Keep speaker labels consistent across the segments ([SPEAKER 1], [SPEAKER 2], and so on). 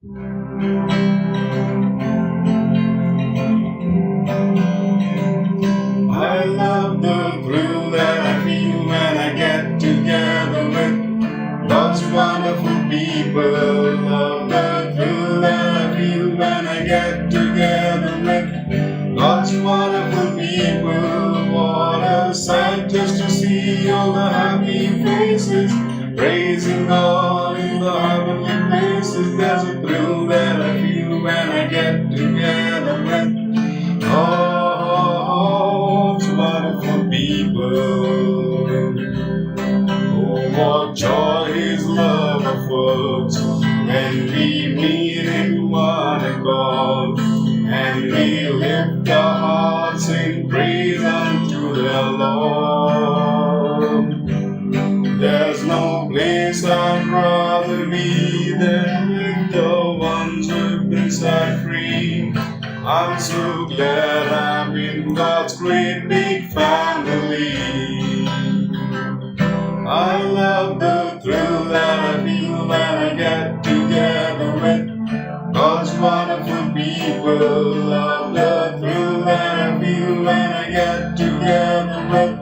[SPEAKER 1] I love the thrill that I feel when I get together with God's wonderful people. Love the thrill that I feel when I get together with God's wonderful people. What a sight just to see all the happy faces, praising God in the heavenly places. There's a thrill that I feel when I get together with God's wonderful people. Oh, what joy His love affords when we meet in one accord, and we lift our hearts in praise unto the Lord. There's no place I'd rather be than with the ones who've been set free. I'm so glad I'm in God's great big family. I love the thrill that I feel when I get together with God's wonderful people. Love the thrill that I feel when I get together with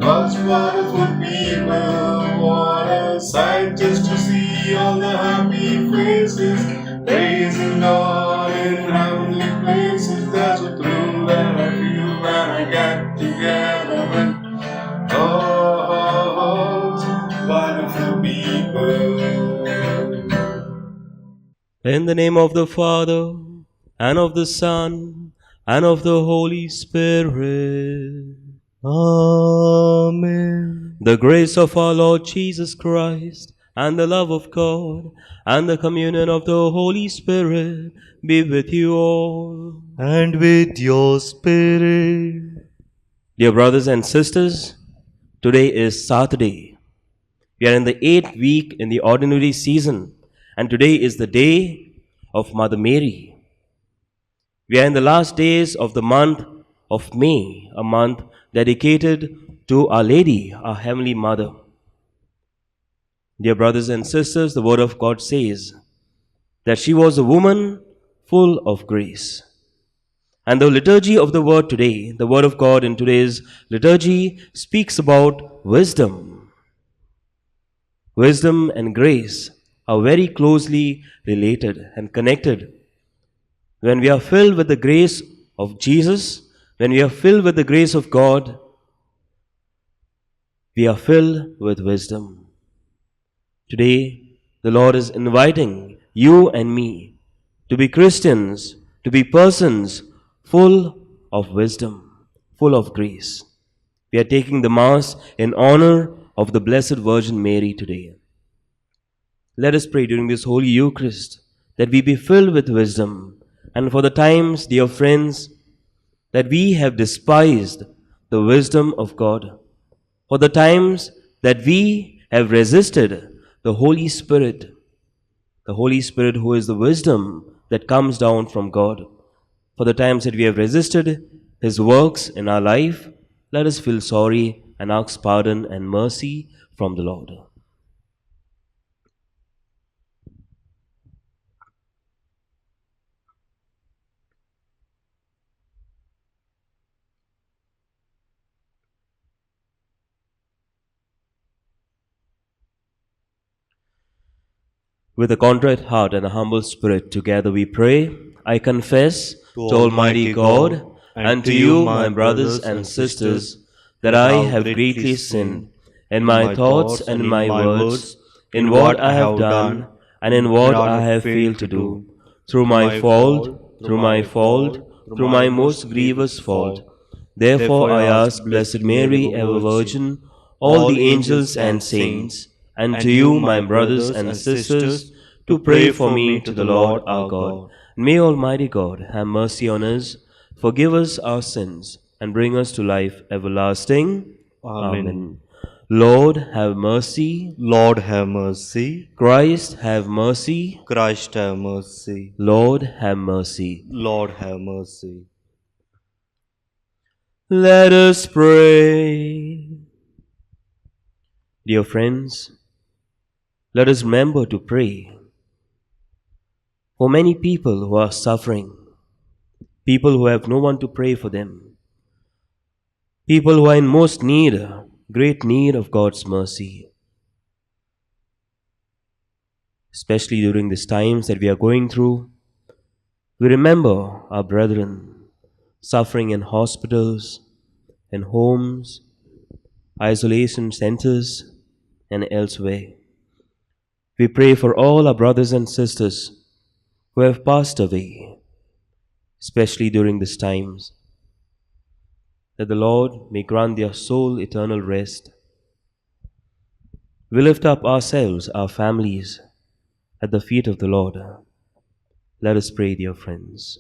[SPEAKER 1] God's wonderful people. What a sight just to see all the happy faces, praising God in heavenly places. There's a thrill that I feel when I get together with God's wonderful people.
[SPEAKER 2] In the name of the Father, and of the Son, and of the Holy Spirit.
[SPEAKER 3] Amen.
[SPEAKER 2] The grace of our Lord Jesus Christ, and the love of God, and the communion of the Holy Spirit be with you all.
[SPEAKER 3] And with your spirit.
[SPEAKER 2] Dear brothers and sisters, today is Saturday. We are in the 8th week in the ordinary season, and today is the day of Mother Mary. We are in the last days of the month of May, a month dedicated to Our Lady, our Heavenly Mother. Dear brothers and sisters, the Word of God says that she was a woman full of grace. And the liturgy of the Word today, the Word of God in today's liturgy, speaks about wisdom. Wisdom and grace are very closely related and connected. When we are filled with the grace of Jesus, when we are filled with the grace of God, we are filled with wisdom. Today, the Lord is inviting you and me to be Christians, to be persons full of wisdom, full of grace. We are taking the Mass in honor of the Blessed Virgin Mary today. Let us pray during this Holy Eucharist that we be filled with wisdom, and for the times, dear friends, that we have despised the wisdom of God, for the times that we have resisted the Holy Spirit who is the wisdom that comes down from God, for the times that we have resisted His works in our life, let us feel sorry and ask pardon and mercy from the Lord. With a contrite heart and a humble spirit, together we pray. I confess to Almighty God and to you, my brothers and sisters, that I have greatly sinned in my thoughts and in my words, in what I have done and in what I have failed to do, through my fault, through my most grievous fault. Therefore I ask Blessed Mary, ever Virgin, all the angels and saints, and to you, my brothers and sisters, to pray for me to the Lord our God. May Almighty God have mercy on us, forgive us our sins, and bring us to life everlasting. Amen. Lord, have mercy.
[SPEAKER 3] Lord, have mercy.
[SPEAKER 2] Christ, have mercy.
[SPEAKER 3] Christ, have mercy.
[SPEAKER 2] Lord, have mercy.
[SPEAKER 3] Lord, have mercy.
[SPEAKER 2] Let us pray. Dear friends, let us remember to pray for many people who are suffering, people who have no one to pray for them, people who are in most need, great need of God's mercy. Especially during these times that we are going through, we remember our brethren suffering in hospitals, in homes, isolation centers, and elsewhere. We pray for all our brothers and sisters who have passed away, especially during these times, that the Lord may grant their soul eternal rest. We lift up ourselves, our families, at the feet of the Lord. Let us pray, dear friends.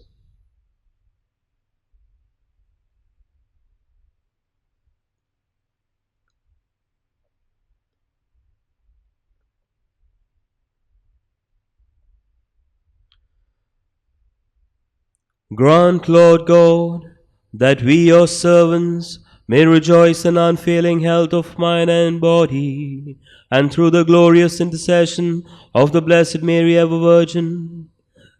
[SPEAKER 2] Grant, Lord God, that we, your servants, may rejoice in unfailing health of mind and body, and through the glorious intercession of the Blessed Mary, ever Virgin,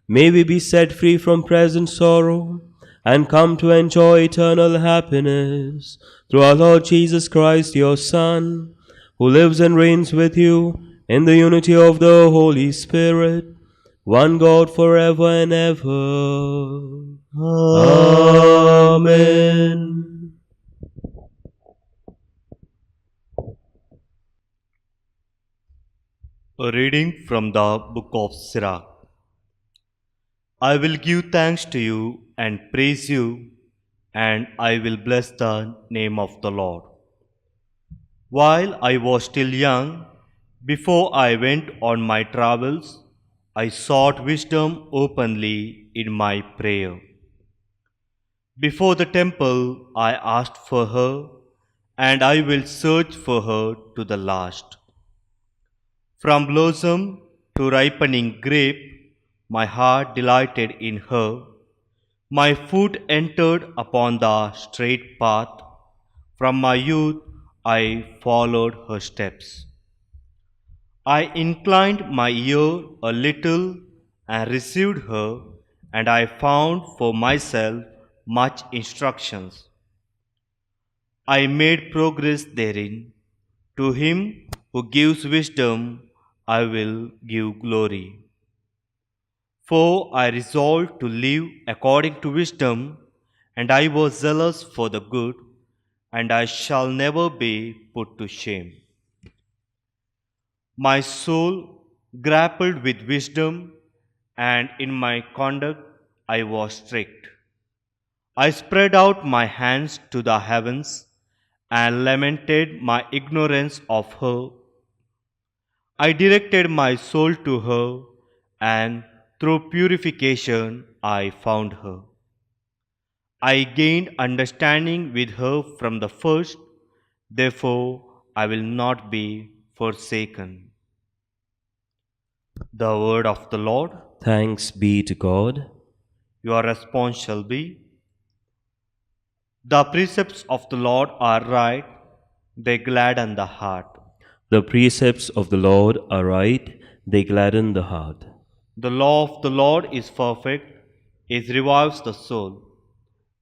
[SPEAKER 2] may we be set free from present sorrow, and come to enjoy eternal happiness, through our Lord Jesus Christ, your Son, who lives and reigns with you in the unity of the Holy Spirit, one God forever and ever. Amen.
[SPEAKER 3] A reading from the Book of Sira. I will give thanks to you and praise you, and I will bless the name of the Lord. While I was still young, before I went on my travels, I sought wisdom openly in my prayer. Before the temple, I asked for her, and I will search for her to the last. From blossom to ripening grape, my heart delighted in her. My foot entered upon the straight path. From my youth, I followed her steps. I inclined my ear a little and received her, and I found for myself much instructions. I made progress therein. To him who gives wisdom, I will give glory. For I resolved to live according to wisdom, and I was zealous for the good, and I shall never be put to shame. My soul grappled with wisdom, and in my conduct I was strict. I spread out my hands to the heavens and lamented my ignorance of her. I directed my soul to her, and through purification I found her. I gained understanding with her from the first, therefore I will not be forsaken. The word of the Lord.
[SPEAKER 2] Thanks be to God.
[SPEAKER 3] Your response shall be, the precepts of the Lord are right, they gladden the heart.
[SPEAKER 2] The precepts of the Lord are right, they gladden the heart.
[SPEAKER 3] The law of the Lord is perfect, it revives the soul.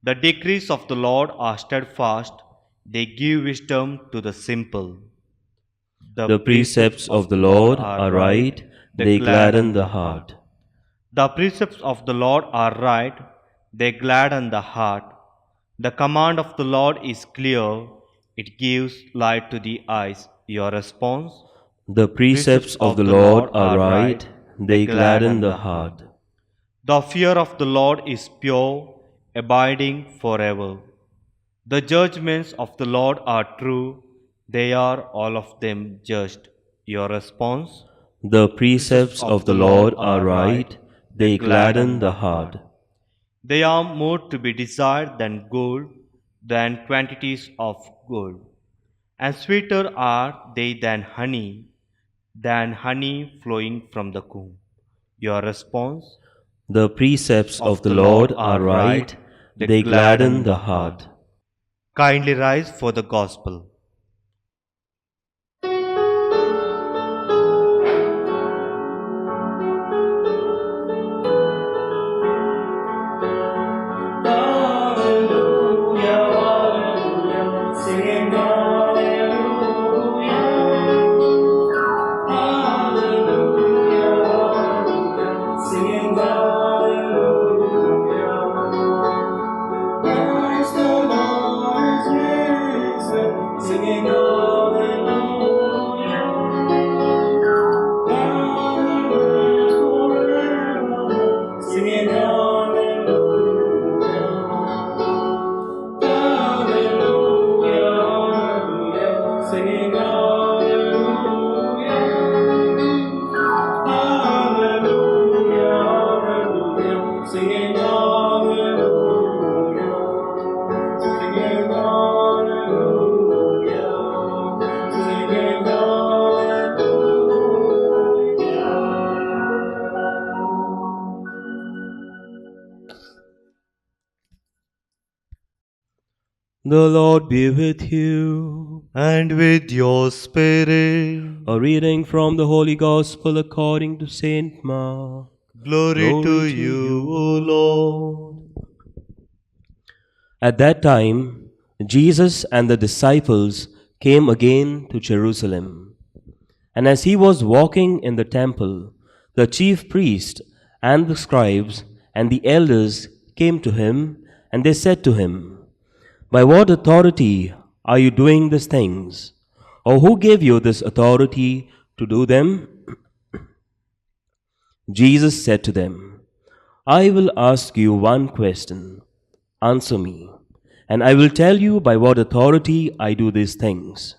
[SPEAKER 3] The decrees of the Lord are steadfast, they give wisdom to the simple.
[SPEAKER 2] The precepts of the Lord are right, they gladden the heart.
[SPEAKER 3] The precepts of the Lord are right, they gladden the heart. The command of the Lord is clear, it gives light to the eyes. Your response?
[SPEAKER 2] The precepts of the Lord are right, they gladden the heart.
[SPEAKER 3] The fear of the Lord is pure, abiding forever. The judgments of the Lord are true, they are all of them just. Your response?
[SPEAKER 2] The precepts of the Lord are right, they gladden the heart.
[SPEAKER 3] They are more to be desired than gold, than quantities of gold. And sweeter are they than honey flowing from the comb. Your response?
[SPEAKER 2] The precepts of the Lord are right, they gladden the heart.
[SPEAKER 3] Kindly rise for the gospel.
[SPEAKER 1] singing hallelujah, singing hallelujah, singing
[SPEAKER 2] The Lord be with you.
[SPEAKER 3] And with your spirit.
[SPEAKER 2] A reading from the Holy Gospel according to Saint Mark.
[SPEAKER 3] Glory to you, O Lord.
[SPEAKER 2] At that time, Jesus and the disciples came again to Jerusalem. And as he was walking in the temple, the chief priest and the scribes and the elders came to him, and they said to him, "By what authority are you doing these things? Or who gave you this authority to do them?" Jesus said to them, "I will ask you one question. Answer me, and I will tell you by what authority I do these things.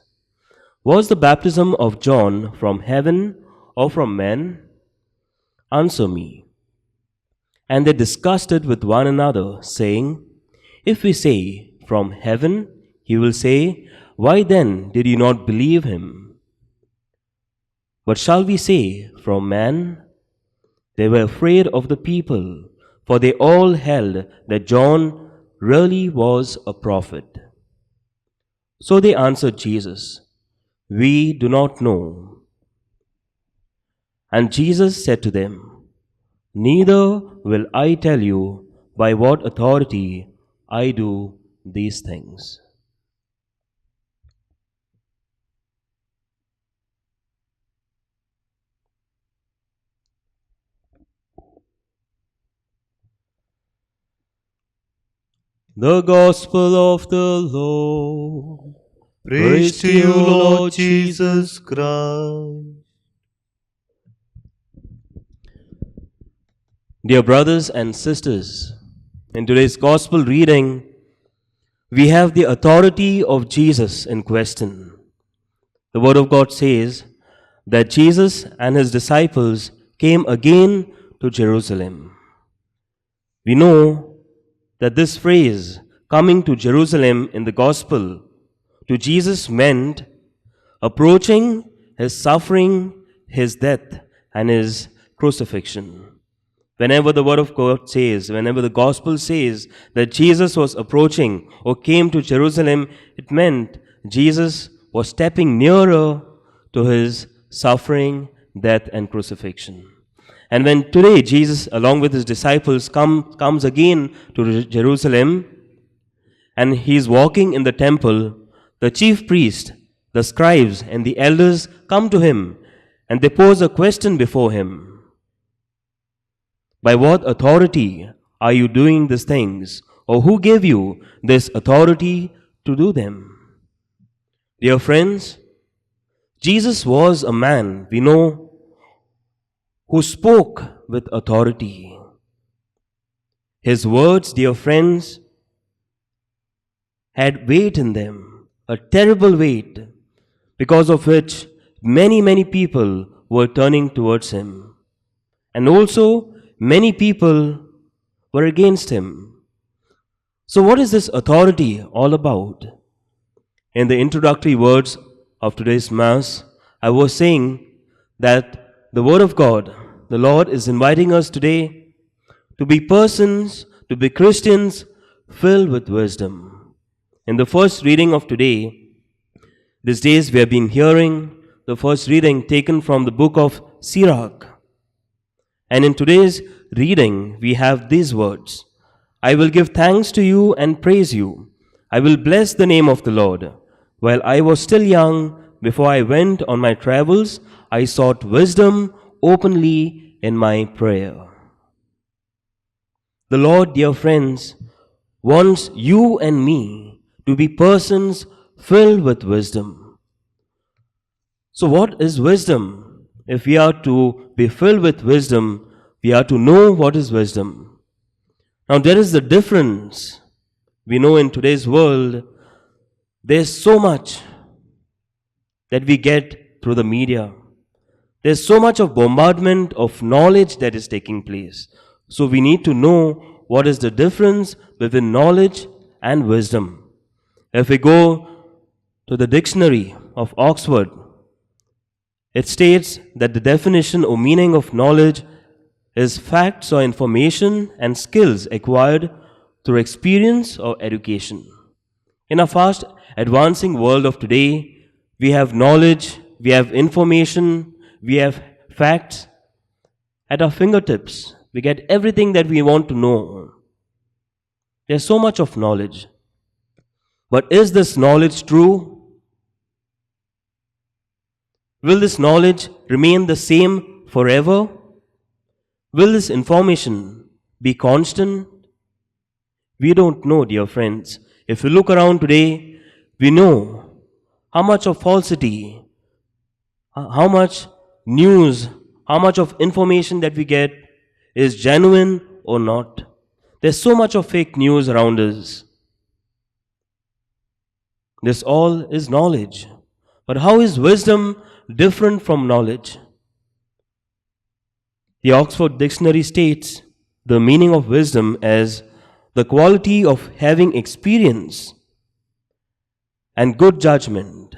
[SPEAKER 2] Was the baptism of John from heaven or from men? Answer me." And they discussed it with one another, saying, "If we say, 'From heaven,' he will say, 'Why then did you not believe him?' But shall we say, 'From man?'" They were afraid of the people, for they all held that John really was a prophet. So they answered Jesus, "We do not know." And Jesus said to them, "Neither will I tell you by what authority I do these things." The Gospel of the Lord.
[SPEAKER 3] Praise to you, Lord Jesus Christ.
[SPEAKER 2] Dear brothers and sisters, in today's Gospel reading, we have the authority of Jesus in question. The Word of God says that Jesus and his disciples came again to Jerusalem. We know that this phrase, coming to Jerusalem in the Gospel, to Jesus meant approaching his suffering, his death, and his crucifixion. Whenever the Word of God says, whenever the Gospel says that Jesus was approaching or came to Jerusalem, it meant Jesus was stepping nearer to his suffering, death, and crucifixion. And when today Jesus, along with his disciples, comes again to Jerusalem, and he is walking in the temple, the chief priest, the scribes, and the elders come to him, and they pose a question before him. By what authority are you doing these things? Or who gave you this authority to do them? Dear friends, Jesus was a man, we know, who spoke with authority. His words, dear friends, had weight in them, a terrible weight, because of which many people were turning towards him. And also, many people were against him. So what is this authority all about? In the introductory words of today's Mass, I was saying that the Word of God, the Lord is inviting us today to be persons, to be Christians filled with wisdom. In the first reading of today, these days we have been hearing the first reading taken from the Book of Sira. And in today's reading, we have these words: "I will give thanks to you and praise you. I will bless the name of the Lord. While I was still young, before I went on my travels, I sought wisdom openly in my prayer." The Lord, dear friends, wants you and me to be persons filled with wisdom. So what is wisdom? If we are to be filled with wisdom, we are to know what is wisdom. Now there is the difference. We know in today's world, there's so much that we get through the media. There's so much of bombardment of knowledge that is taking place. So we need to know what is the difference between knowledge and wisdom. If we go to the dictionary of Oxford, it states that the definition or meaning of knowledge is facts or information and skills acquired through experience or education. In a fast advancing world of today, we have knowledge, we have information, we have facts at our fingertips. We get everything that we want to know. There's so much of knowledge. But is this knowledge true? Will this knowledge remain the same forever? Will this information be constant? We don't know, dear friends. If we look around today, we know how much of falsity, how much news, how much of information that we get is genuine or not. There's so much of fake news around us. This all is knowledge. But how is wisdom different from knowledge? The Oxford Dictionary states the meaning of wisdom as the quality of having experience and good judgment.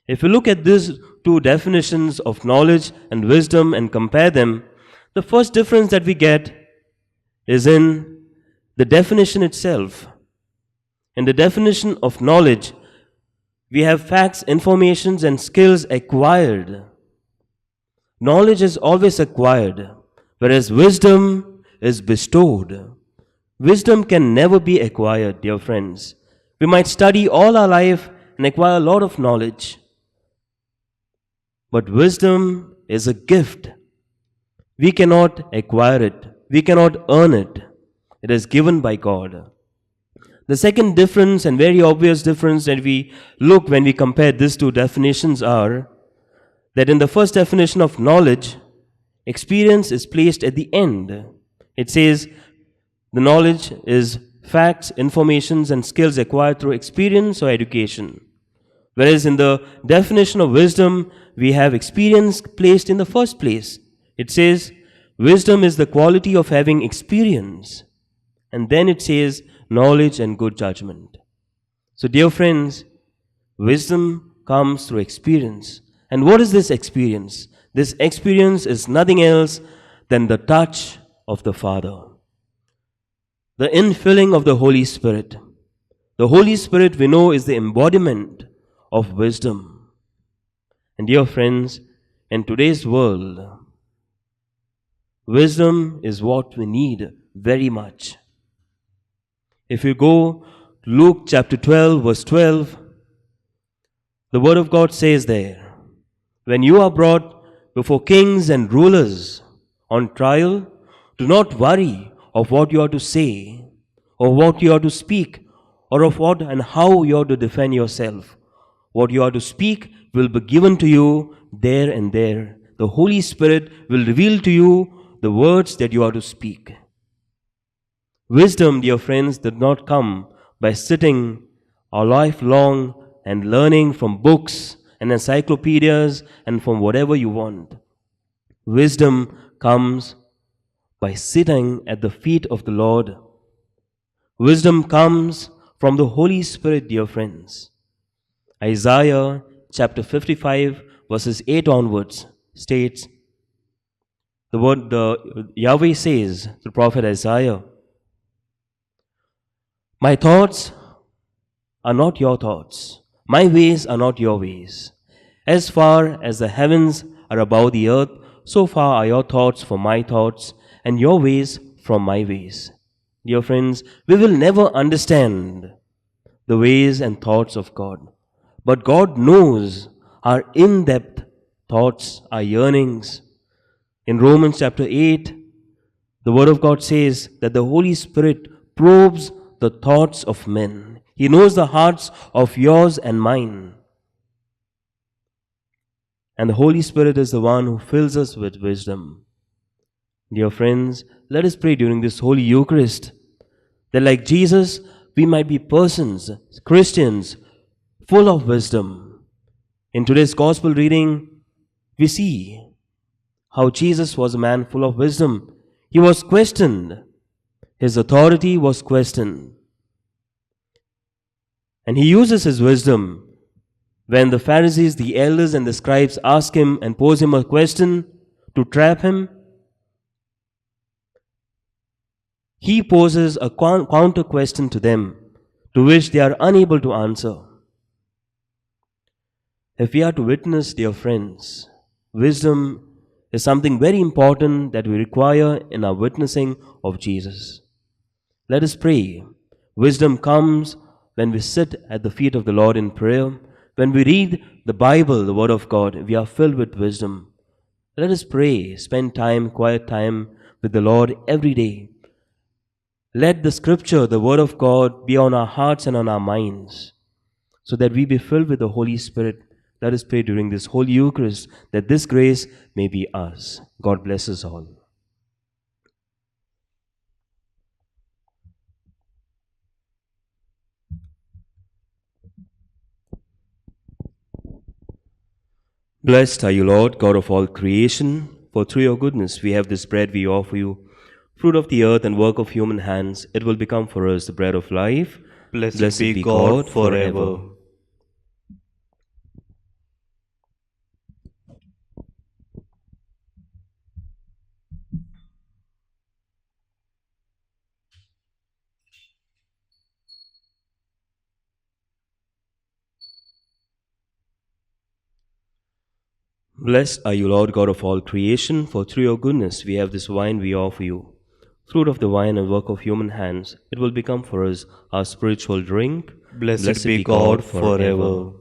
[SPEAKER 2] If you look at these two definitions of knowledge and wisdom and compare them, the first difference that we get is in the definition itself. In the definition of knowledge, we have facts, informations, and skills acquired. Knowledge is always acquired, whereas wisdom is bestowed. Wisdom can never be acquired, dear friends. We might study all our life and acquire a lot of knowledge. But wisdom is a gift. We cannot acquire it. We cannot earn it. It is given by God. The second difference and very obvious difference that we look when we compare these two definitions are that in the first definition of knowledge, experience is placed at the end. It says the knowledge is facts, informations, and skills acquired through experience or education. Whereas in the definition of wisdom, we have experience placed in the first place. It says wisdom is the quality of having experience. And then it says knowledge and good judgment. So dear friends, wisdom comes through experience. And what is this experience? This experience is nothing else than the touch of the Father. The infilling of the Holy Spirit. The Holy Spirit, we know, is the embodiment of wisdom. And dear friends, in today's world, wisdom is what we need very much. If you go to Luke chapter 12, verse 12, the Word of God says there, when you are brought before kings and rulers on trial, do not worry of what you are to say, or what you are to speak, or of what and how you are to defend yourself. What you are to speak will be given to you there and there. The Holy Spirit will reveal to you the words that you are to speak. Wisdom, dear friends, did not come by sitting our life long and learning from books and encyclopedias and from whatever you want. Wisdom comes by sitting at the feet of the Lord. Wisdom comes from the Holy Spirit, dear friends. Isaiah chapter 55 verses 8 onwards states, Yahweh says to the prophet Isaiah, my thoughts are not your thoughts. My ways are not your ways. As far as the heavens are above the earth, so far are your thoughts from my thoughts, and your ways from my ways. Dear friends, we will never understand the ways and thoughts of God. But God knows our in-depth thoughts, our yearnings. In Romans chapter 8, the Word of God says that the Holy Spirit probes the thoughts of men. He knows the hearts of yours and mine. And the Holy Spirit is the one who fills us with wisdom. Dear friends, let us pray during this Holy Eucharist that like Jesus, we might be persons, Christians, full of wisdom. In today's Gospel reading, we see how Jesus was a man full of wisdom. He was questioned. His authority was questioned. And he uses his wisdom. When the Pharisees, the elders, and the scribes ask him and pose him a question to trap him, he poses a counter question to them, to which they are unable to answer. If we are to witness, dear friends, wisdom is something very important that we require in our witnessing of Jesus. Let us pray. Wisdom comes when we sit at the feet of the Lord in prayer. When we read the Bible, the Word of God, we are filled with wisdom. Let us pray, spend time, quiet time with the Lord every day. Let the Scripture, the Word of God, be on our hearts and on our minds, so that we be filled with the Holy Spirit. Let us pray during this Holy Eucharist that this grace may be ours. God bless us all. Blessed are you, Lord, God of all creation, for through your goodness we have this bread we offer you, fruit of the earth and work of human hands. It will become for us the bread of life.
[SPEAKER 3] Blessed be God forever.
[SPEAKER 2] Blessed are you, Lord God of all creation, for through your goodness we have this wine we offer you, fruit of the vine and work of human hands. It will become for us our spiritual drink.
[SPEAKER 3] Blessed be God forever.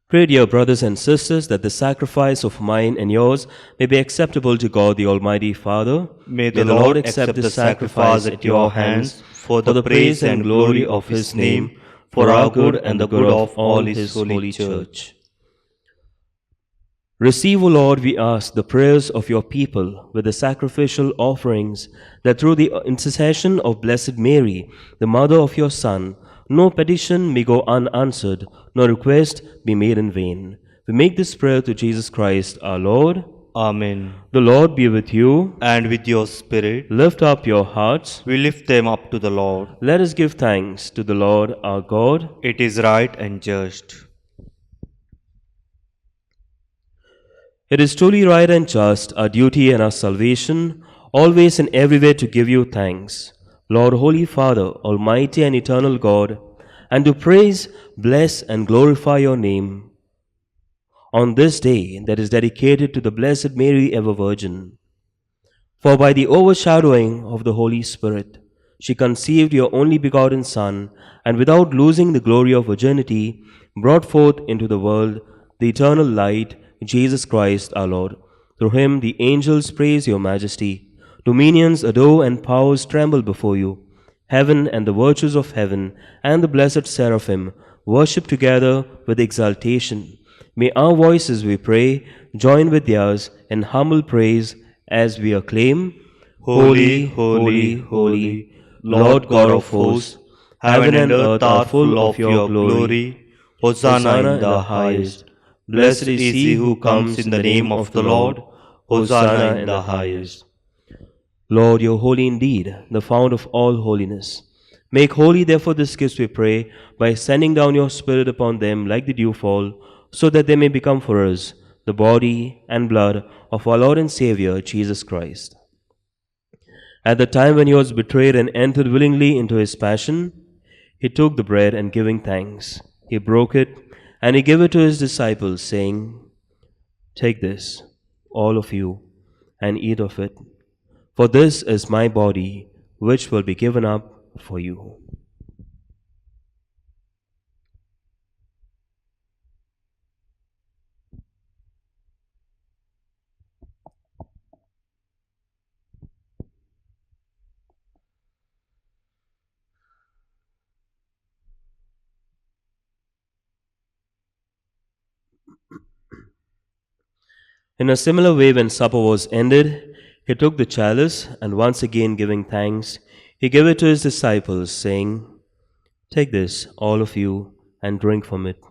[SPEAKER 2] Pray, dear brothers and sisters, that the sacrifice of mine and yours may be acceptable to God the Almighty Father.
[SPEAKER 3] May the Lord accept the sacrifice at your hands for the praise and glory of his name, for our good and the good of all his holy church.
[SPEAKER 2] Receive, O Lord, we ask, the prayers of your people with the sacrificial offerings, that through the intercession of Blessed Mary, the mother of your Son, no petition may go unanswered, no request be made in vain. We make this prayer to Jesus Christ our Lord.
[SPEAKER 3] Amen.
[SPEAKER 2] The Lord be with you.
[SPEAKER 3] And with your spirit,
[SPEAKER 2] Lift up your hearts.
[SPEAKER 3] we lift them up to the Lord.
[SPEAKER 2] Let us give thanks to the Lord our God.
[SPEAKER 3] It is right and just.
[SPEAKER 2] It is truly right and just, our duty and our salvation, always and everywhere to give you thanks, Lord, Holy Father, Almighty and eternal God, and to praise, bless, and glorify your name on this day that is dedicated to the Blessed Mary, ever Virgin. For by the overshadowing of the Holy Spirit, she conceived your only begotten Son, and without losing the glory of virginity, brought forth into the world the eternal light, Jesus Christ our Lord. Through him the angels praise your majesty, dominions adore and powers tremble before you. Heaven and the virtues of heaven and the blessed seraphim worship together with exaltation. May our voices, we pray, join with theirs in humble praise as we acclaim,
[SPEAKER 3] Holy, holy, holy, Lord God of hosts, heaven and earth are full of your glory. Hosanna in the highest. Blessed is he who comes in the name of the Lord. Hosanna in the highest.
[SPEAKER 2] Lord, you are holy indeed, the fount of all holiness. Make holy, therefore, this gift, we pray, by sending down your Spirit upon them like the dewfall, so that they may become for us the body and blood of our Lord and Savior, Jesus Christ. At the time when he was betrayed and entered willingly into his passion, he took the bread and giving thanks, he broke it, and he gave it to his disciples, saying, "Take this, all of you, and eat of it, for this is my body, which will be given up for you." In a similar way, when supper was ended, he took the chalice, and once again giving thanks, he gave it to his disciples, saying, "Take this, all of you, and drink from it.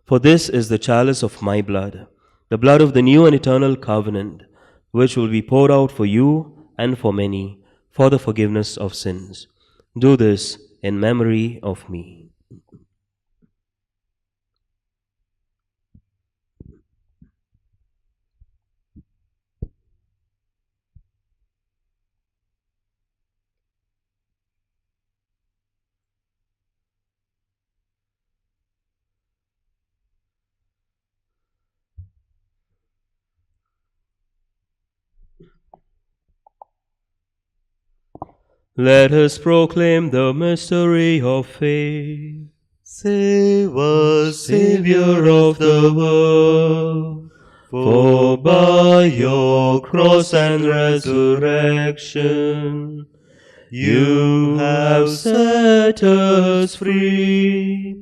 [SPEAKER 2] For this is the chalice of my blood, the blood of the new and eternal covenant, which will be poured out for you and for many for the forgiveness of sins. Do this in memory of me." Let us proclaim the mystery of faith.
[SPEAKER 3] Save us,
[SPEAKER 2] Savior of the world, for by your cross and resurrection you have set us free.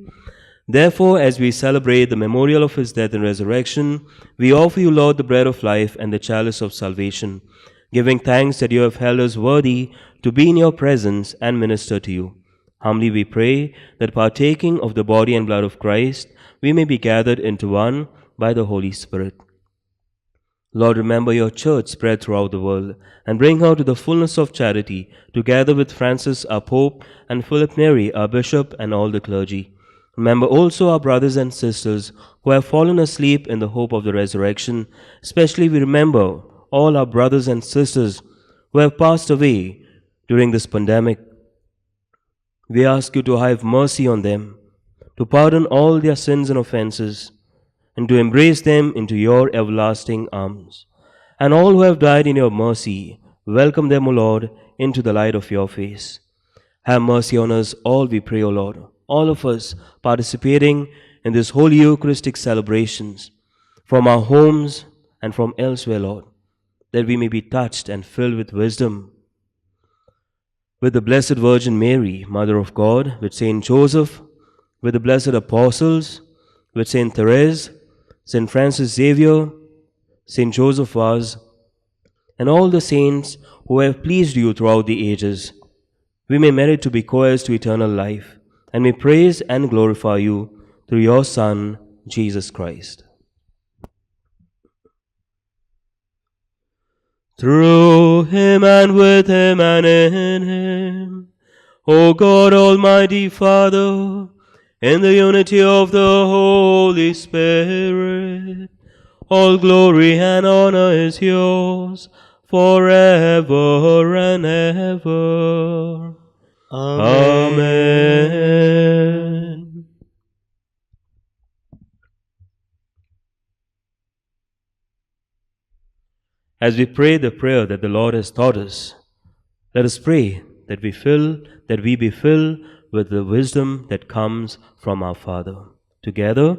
[SPEAKER 2] Therefore, as we celebrate the memorial of his death and resurrection, we offer you, Lord, the bread of life and the chalice of salvation, giving thanks that you have held us worthy to be in your presence and minister to you. Humbly we pray that partaking of the body and blood of Christ, we may be gathered into one by the Holy Spirit. Lord, remember your church spread throughout the world, and bring her to the fullness of charity, together with Francis our Pope, and Philip Neri our Bishop, and all the clergy. Remember also our brothers and sisters who have fallen asleep in the hope of the resurrection. Especially we remember all our brothers and sisters who have passed away during this pandemic. We ask you to have mercy on them, to pardon all their sins and offenses, and to embrace them into your everlasting arms. And all who have died in your mercy, welcome them, O Lord, into the light of your face. Have mercy on us all, we pray, O Lord, all of us participating in this holy Eucharistic celebrations, from our homes and from elsewhere, Lord, that we may be touched and filled with wisdom. With the Blessed Virgin Mary, Mother of God, with Saint Joseph, with the blessed apostles, with Saint Therese, Saint Francis Xavier, Saint Joseph Vaz, and all the saints who have pleased you throughout the ages, we may merit to be co-heirs to eternal life, and may praise and glorify you through your Son, Jesus Christ. Through him and with him and in him, O God, Almighty Father, in the unity of the Holy Spirit, all glory and honor is yours forever and ever. Amen. As we pray the prayer that the Lord has taught us, let us pray that we be filled with the wisdom that comes from our Father. Together,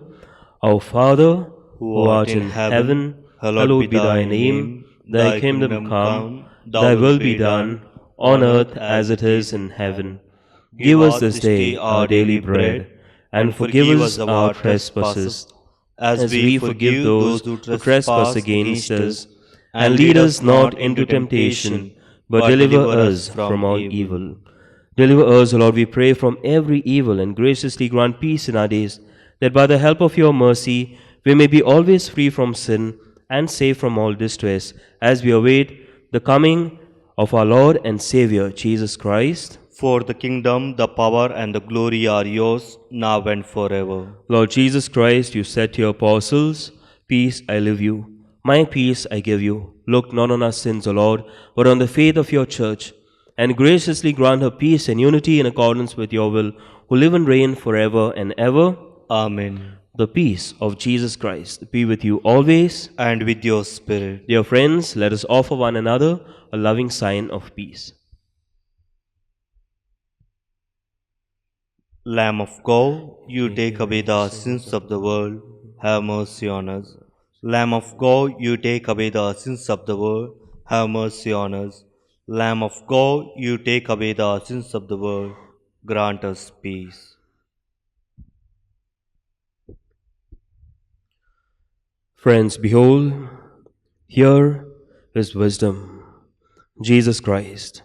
[SPEAKER 2] Our Father, who art in heaven, hallowed be thy name. Thy kingdom come, thy will be done, on earth as it is in heaven. Give us this day our daily bread, and forgive us our trespasses, as we forgive those who trespass against us. And lead us not into temptation, but deliver us from all evil. Deliver us, O Lord, we pray, from every evil, and graciously grant peace in our days, that by the help of your mercy we may be always free from sin and safe from all distress, as we await the coming of our Lord and Savior, Jesus Christ.
[SPEAKER 3] For the kingdom, the power, and the glory are yours, now and forever.
[SPEAKER 2] Lord Jesus Christ, you said to your apostles, "Peace I leave you, my peace I give you. Look not on our sins, O Lord, but on the faith of your church, and graciously grant her peace and unity in accordance with your will, who live and reign forever and ever."
[SPEAKER 3] Amen.
[SPEAKER 2] The peace of Jesus Christ be with you always.
[SPEAKER 3] And with your spirit.
[SPEAKER 2] Dear friends, let us offer one another a loving sign of peace.
[SPEAKER 3] Lamb of God, you take away the sins of the world, have mercy on us. Lamb of God, you take away the sins of the world, have mercy on us. Lamb of God, you take away the sins of the world, grant us peace.
[SPEAKER 2] Friends, behold, Here is wisdom, Jesus Christ,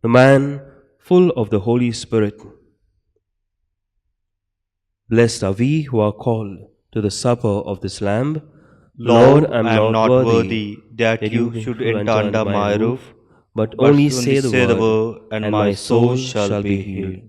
[SPEAKER 2] the man full of the Holy Spirit. Blessed are we who are called to the supper of this Lamb.
[SPEAKER 3] Lord, I am not worthy that you should enter under my roof,
[SPEAKER 2] but
[SPEAKER 3] but
[SPEAKER 2] only say the word,
[SPEAKER 3] and my soul shall be healed.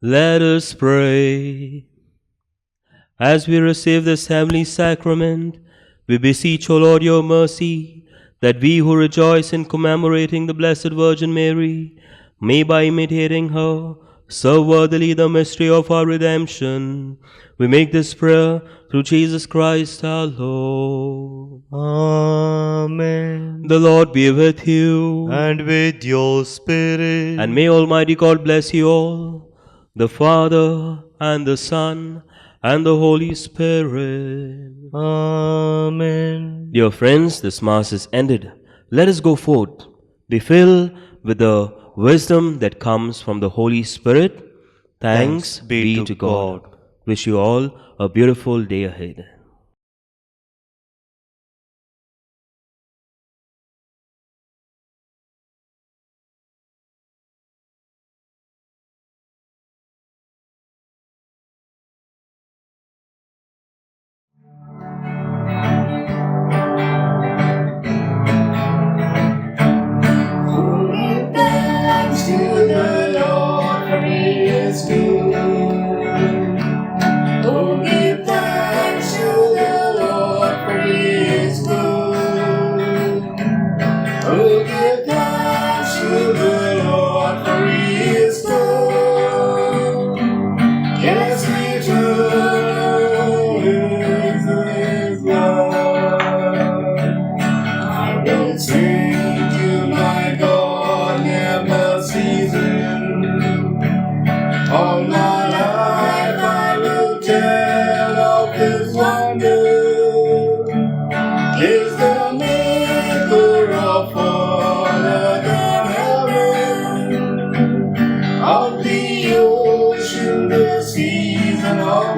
[SPEAKER 2] Let us pray. As we receive this heavenly sacrament, we beseech, O Lord, your mercy, that we who rejoice in commemorating the Blessed Virgin Mary may, by imitating her, serve worthily the mystery of our redemption. We make this prayer through Jesus Christ our Lord.
[SPEAKER 3] Amen.
[SPEAKER 2] The Lord be with you.
[SPEAKER 3] And with your spirit.
[SPEAKER 2] And may Almighty God bless you all, the Father, and the Son, and the Holy Spirit.
[SPEAKER 3] Amen.
[SPEAKER 2] Dear friends, this Mass is ended. Let us go forth, be filled with the wisdom that comes from the Holy Spirit. Thanks be to God. Wish you all a beautiful day ahead.
[SPEAKER 1] Give thanks to the Lord, for He is good. Oh, give thanks to the Lord, for He is good. Oh, give thanks to the Lord, for He is good. Yes, eternal is His love. I will sing to my God, never ceasing. All my life I will tell of His wonder. Is the maker of all other heaven, of the ocean, the seas, and all